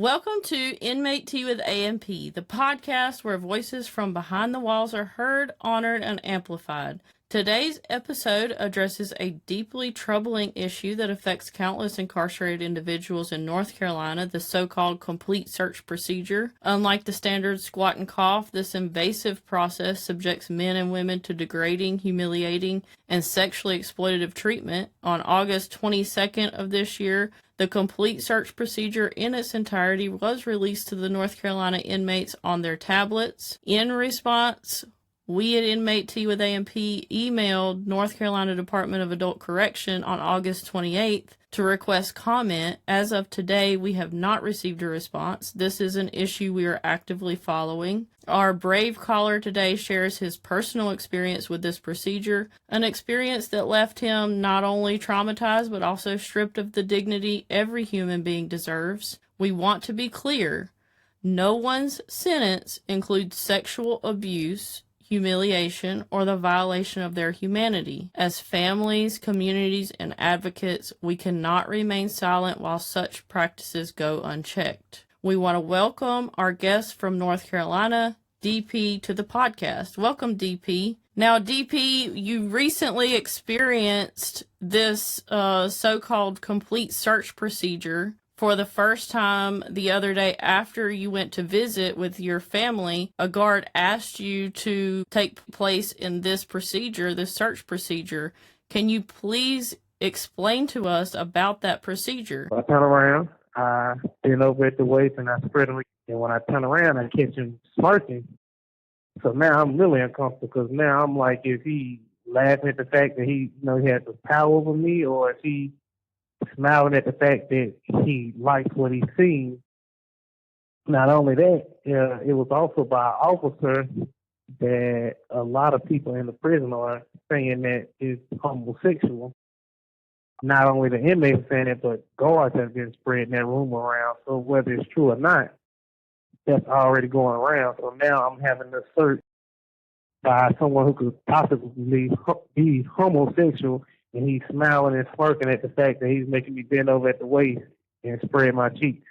Welcome to Inmate Tea with AMP, the podcast where voices from behind the walls are heard, honored, and amplified. Today's episode addresses a deeply troubling issue that affects countless incarcerated individuals in North Carolina, the so-called complete search procedure. Unlike the standard squat and cough, this invasive process subjects men and women to degrading, humiliating, and sexually exploitative treatment. On August 22nd of this year, the complete search procedure in its entirety was released to the North Carolina inmates on their tablets. In response, we at Inmate Tea with AMP emailed North Carolina Department of Adult Correction on August 28th to request comment. As of today, we have not received a response. This is an issue we are actively following. Our brave caller today shares his personal experience with this procedure, an experience that left him not only traumatized but also stripped of the dignity every human being deserves. We want to be clear. No one's sentence includes sexual abuse, humiliation, or the violation of their humanity. As families, communities, and advocates, we cannot remain silent while such practices go unchecked. We want to welcome our guest from North Carolina, DP, to the podcast. Welcome, DP. Now, DP, you recently experienced this so-called complete search procedure for the first time the other day after you went to visit with your family. A guard asked you to take place in this procedure, this search procedure. Can you please explain to us about that procedure? I turn around, I bend over at the waist, and I spread them. And when I turn around, I catch him smirking. So now I'm really uncomfortable because now I'm like, is he laughing at the fact that he has the power over me, or is he smiling at the fact that he likes what he's seen? Not only that, it was also by an officer that a lot of people in the prison are saying that is homosexual. Not only the inmates saying it, but guards have been spreading that rumor around. So whether it's true or not, that's already going around. So now I'm having to search by someone who could possibly be homosexual, and he's smiling and smirking at the fact that he's making me bend over at the waist and spread my cheeks.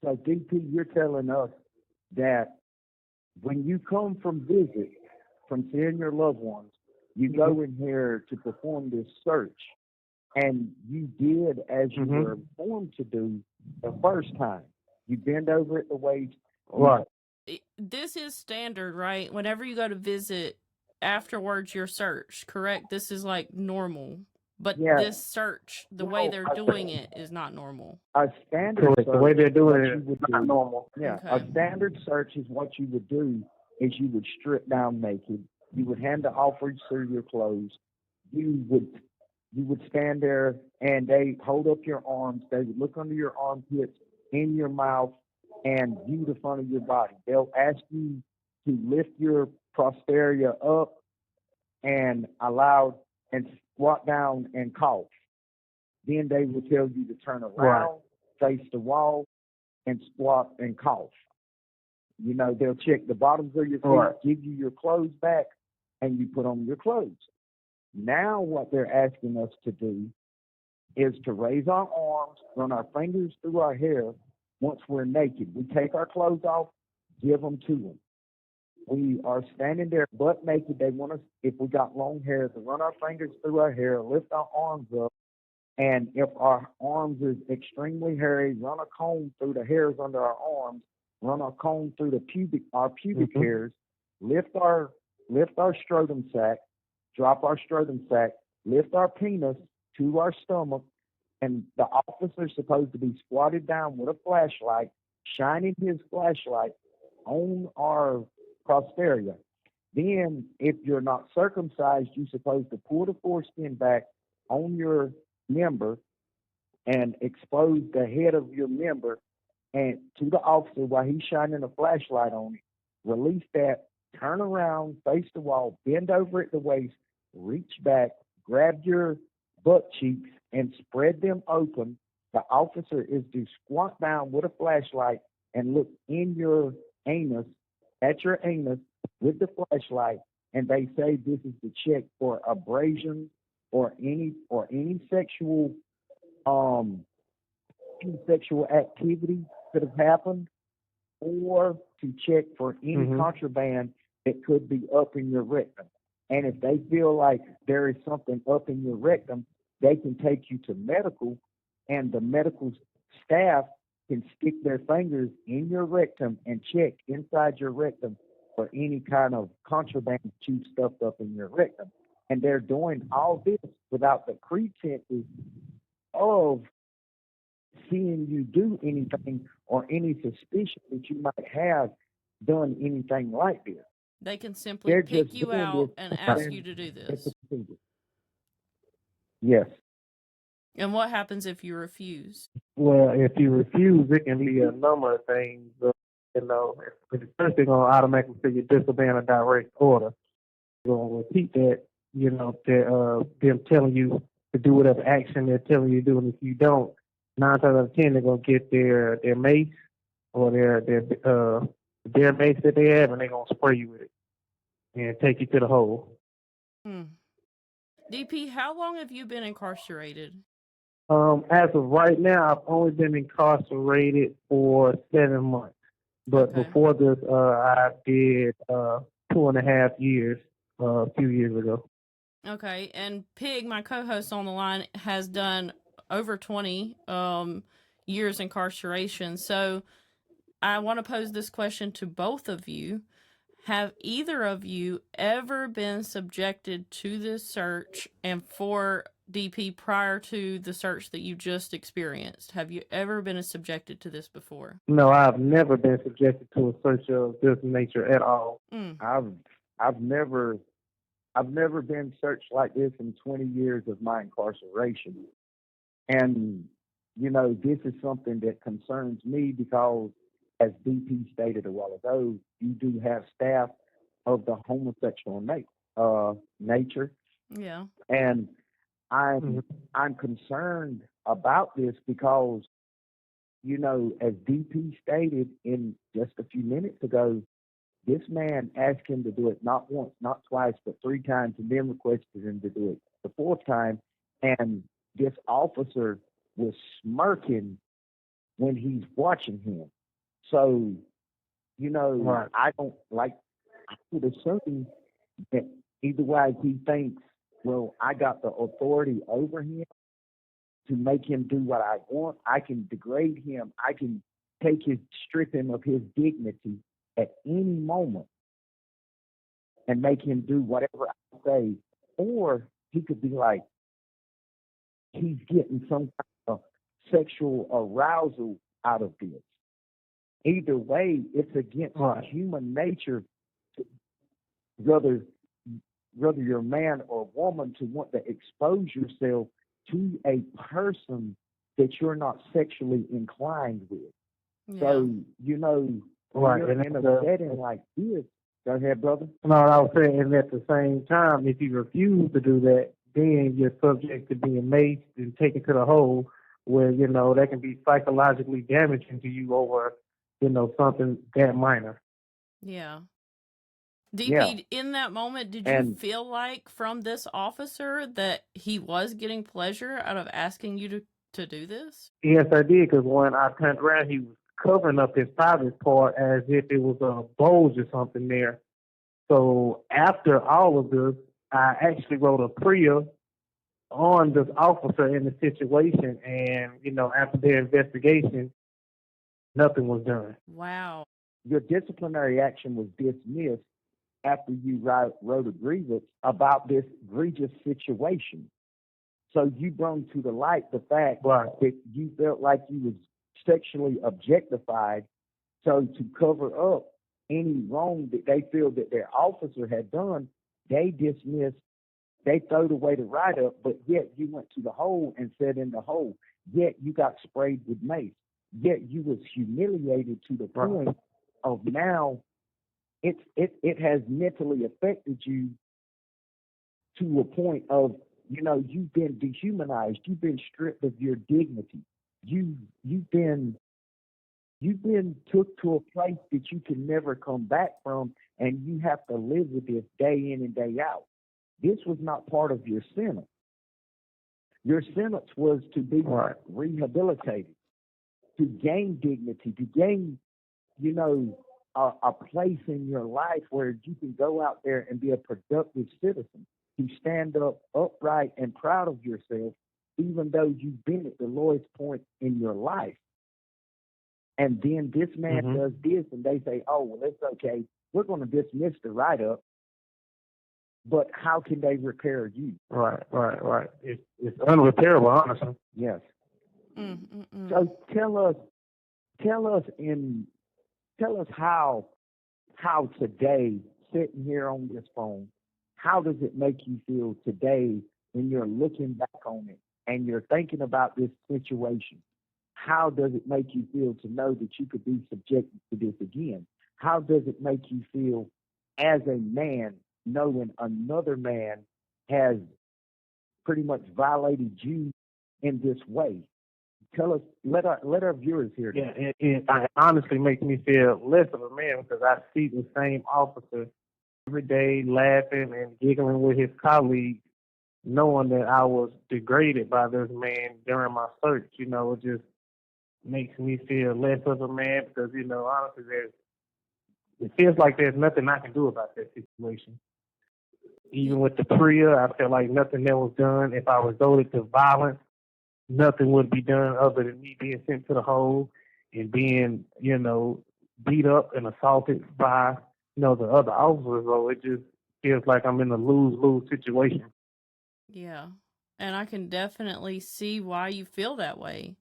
So, DP, you're telling us that when you come from visit, from seeing your loved ones, you go in here to perform this search, and you did as you were informed to do the first time. You bend over at the waist. Right. This is standard, right? Whenever you go to visit, afterwards you're searched, correct? This is like normal. But this search, the way they're doing it is not normal. A standard search, the way they're doing it is not normal. Yeah, okay. A standard search is what you would do is you would strip down naked. You would hand the officer your clothes. You would stand there, and they hold up your arms. They would look under your armpits, in your mouth, and view the front of your body. They'll ask you to lift your posterior up and squat down and cough. Then they will tell you to turn around, face the wall, and squat and cough. They'll check the bottoms of your feet, give you your clothes back, and you put on your clothes. Now what they're asking us to do is to raise our arms, run our fingers through our hair. Once we're naked, we take our clothes off, give them to them. We are standing there butt naked. They want us, if we got long hair, to run our fingers through our hair, lift our arms up, and if our arms is extremely hairy, run a comb through the hairs under our arms, run a comb through our pubic hairs, lift our scrotum sac, drop our scrotum sac, lift our penis to our stomach, and the officer's supposed to be squatted down with a flashlight, shining his flashlight on our posterior. Then, if you're not circumcised, you're supposed to pull the foreskin back on your member and expose the head of your member and to the officer while he's shining a flashlight on it. Release that, turn around, face the wall, bend over at the waist, reach back, grab your butt cheeks, and spread them open. The officer is to squat down with a flashlight and look in your anus, at your anus with the flashlight, and they say this is to check for abrasions or any sexual activity could have happened, or to check for any contraband that could be up in your rectum. And if they feel like there is something up in your rectum, they can take you to medical, and the medical staff can stick their fingers in your rectum and check inside your rectum for any kind of contraband that you've stuffed up in your rectum. And they're doing all this without the pretenses of seeing you do anything or any suspicion that you might have done anything like this. They can simply They're pick just you doing out this and ask you to do this. Yes. And what happens if you refuse? Well, if you refuse, it can be a number of things. The first they're going to automatically say you're disobeying a direct order. They're going to repeat that, them telling you to do whatever action they're telling you to do. And if you don't, 9 times out of 10, they're going to get their mace or their mace that they have, and they're going to spray you with it and take you to the hole. DP, how long have you been incarcerated? As of right now, I've only been incarcerated for 7 months. But before this, I did 2.5 years a few years ago. Okay, and Pig, my co-host on the line, has done over 20 years incarceration. So I want to pose this question to both of you. Have either of you ever been subjected to this search? And for DP, prior to the search that you just experienced, have you ever been subjected to this before? No, I've never been subjected to a search of this nature at all. I've never been searched like this in 20 years of my incarceration. And, this is something that concerns me because, as DP stated a while ago, you do have staff of the homosexual nature. Yeah. And I'm concerned about this because, as DP stated in just a few minutes ago, this man asked him to do it not once, not twice, but 3 times, and then requested him to do it the 4th time. And this officer was smirking when he's watching him. So, I would assume that either way he thinks, well, I got the authority over him to make him do what I want. I can degrade him. I can strip him of his dignity at any moment and make him do whatever I say. Or he could be like, he's getting some kind of sexual arousal out of this. Either way, it's against human nature, whether you're a man or a woman, to want to expose yourself to a person that you're not sexually inclined with. Yeah. So, when you're in a setting like this, go ahead, brother. No, I was saying, and at the same time, if you refuse to do that, then you're subject to being maced and taken to the hole, where, that can be psychologically damaging to you over, something that minor. Yeah. DP, in that moment, did you feel like from this officer that he was getting pleasure out of asking you to do this? Yes, I did, because when I turned around, he was covering up his private part as if it was a bulge or something there. So after all of this, I actually wrote a PREA on this officer in the situation, and, after their investigation, nothing was done. Wow. Your disciplinary action was dismissed after you wrote a grievance about this egregious situation. So you brought to the light the fact that you felt like you was sexually objectified. So to cover up any wrong that they feel that their officer had done, they dismissed, they throwed away the write-up, but yet you went to the hole and sat in the hole. Yet you got sprayed with mace. Yet you was humiliated to the point of now it has mentally affected you to a point of, you've been dehumanized. You've been stripped of your dignity. You've been took to a place that you can never come back from, and you have to live with this day in and day out. This was not part of your sentence. Your sentence was to be rehabilitated. to gain dignity, to gain, you know, a place in your life where you can go out there and be a productive citizen, to stand up upright and proud of yourself, even though you've been at the lowest point in your life. And then this man does this, and they say, oh, well, it's okay. We're going to dismiss the write-up. But how can they repair you? Right. It's unrepairable, honestly. Yes. So tell us how today, sitting here on this phone, how does it make you feel today when you're looking back on it and you're thinking about this situation? How does it make you feel to know that you could be subjected to this again? How does it make you feel as a man knowing another man has pretty much violated you in this way? Tell us, let our viewers hear that. Yeah, it honestly makes me feel less of a man because I see the same officer every day laughing and giggling with his colleagues, knowing that I was degraded by this man during my search. You know, it just makes me feel less of a man because, you know, honestly, it feels like there's nothing I can do about that situation. Even with the PREA, I felt like nothing that was done. If I resorted to violence, nothing would be done other than me being sent to the hole and being, you know, beat up and assaulted by, you know, the other officers. So it just feels like I'm in a lose-lose situation. Yeah. And I can definitely see why you feel that way.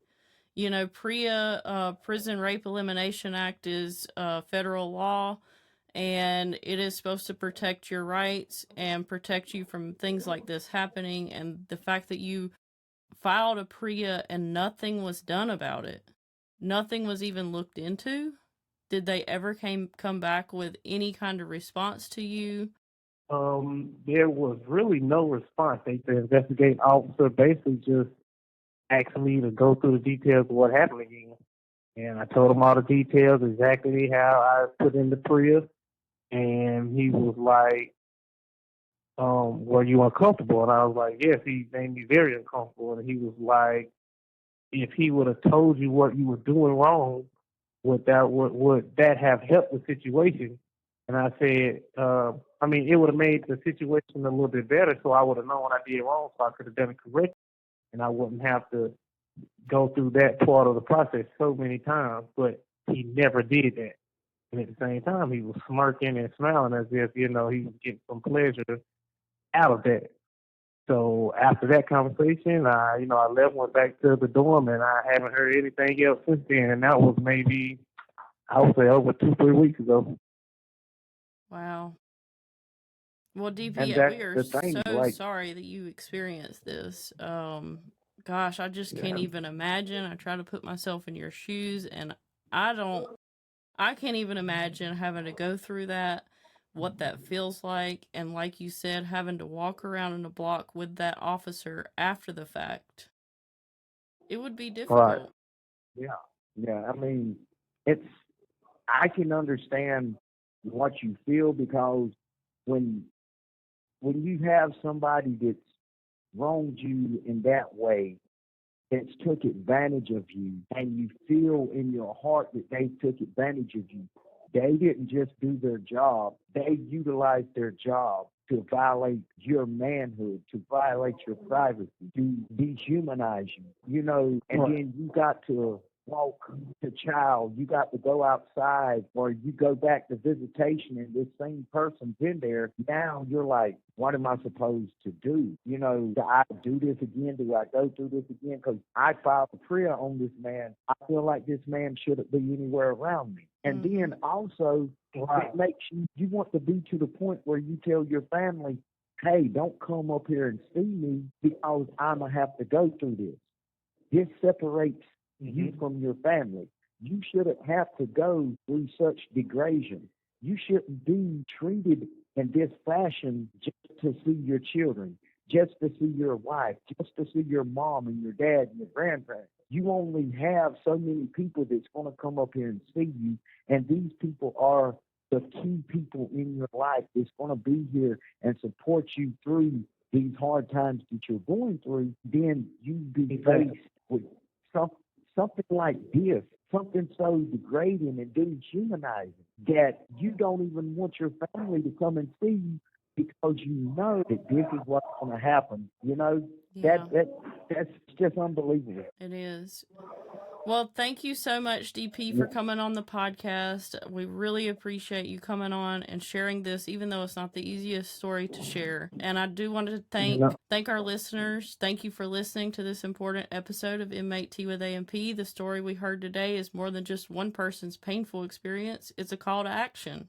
You know, PREA, Prison Rape Elimination Act, is federal law, and it is supposed to protect your rights and protect you from things like this happening. And the fact that you filed a PREA and nothing was done about it, nothing was even looked into. Did they ever come back with any kind of response to you? There was really no response. The investigating officer basically just asked me to go through the details of what happened again. And I told him all the details, exactly how I put in the PREA. And he was like, were you uncomfortable? And I was like, yes, he made me very uncomfortable. And he was like, if he would have told you what you were doing wrong, would that have helped the situation? And I said, I mean, it would have made the situation a little bit better, so I would have known what I did wrong, so I could have done it correctly, and I wouldn't have to go through that part of the process so many times. But he never did that. And at the same time, he was smirking and smiling as if, you know, he was getting some pleasure out of that. So after that conversation, I left, went back to the dorm, and I haven't heard anything else since then. And that was maybe, I would say, over 2-3 weeks ago. Wow. Well, DP, And we that's are the thing, so like, sorry that you experienced this. Gosh, I just can't Yeah. even imagine. I try to put myself in your shoes, and I can't even imagine having to go through that, what that feels like, and like you said, having to walk around in a block with that officer after the fact. It would be Right. difficult. Yeah. I mean, I can understand what you feel because when you have somebody that's wronged you in that way, that's took advantage of you, and you feel in your heart that they took advantage of you, they didn't just do their job, they utilized their job to violate your manhood, to violate your privacy, to dehumanize you, you know, and Right. then you got to walk the child, you got to go outside, or you go back to visitation and this same person's in there. Now you're like, what am I supposed to do? You know, do I do this again? Do I go through this again? Because I filed a PREA on this man. I feel like this man shouldn't be anywhere around me. And then also, Right. it makes you want to be to the point where you tell your family, hey, don't come up here and see me because I'm going to have to go through this. This separates you from your family. You shouldn't have to go through such degradation. You shouldn't be treated in this fashion just to see your children, just to see your wife, just to see your mom and your dad and your grandparents. You only have so many people that's going to come up here and see you, and these people are the key people in your life that's going to be here and support you through these hard times that you're going through. Then you be faced with something like this, something so degrading and dehumanizing that you don't even want your family to come and see you because you know that this is what's going to happen. You know, Yeah. that's just unbelievable. It is. Well, thank you so much, DP, for coming on the podcast. We really appreciate you coming on and sharing this, even though it's not the easiest story to share. And I do want to thank our listeners. Thank you for listening to this important episode of Inmate Tea with AMP. The story we heard today is more than just one person's painful experience. It's a call to action.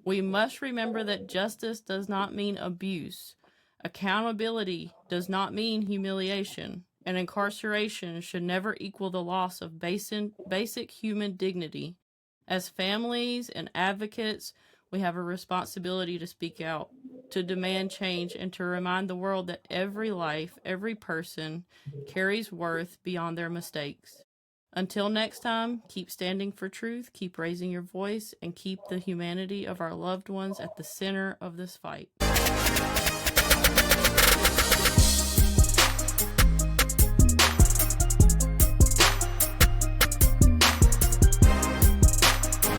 We must remember that justice does not mean abuse. Accountability does not mean humiliation. And incarceration should never equal the loss of basic human dignity. As families and advocates, we have a responsibility to speak out, to demand change, and to remind the world that every life, every person, carries worth beyond their mistakes. Until next time, keep standing for truth, keep raising your voice, and keep the humanity of our loved ones at the center of this fight.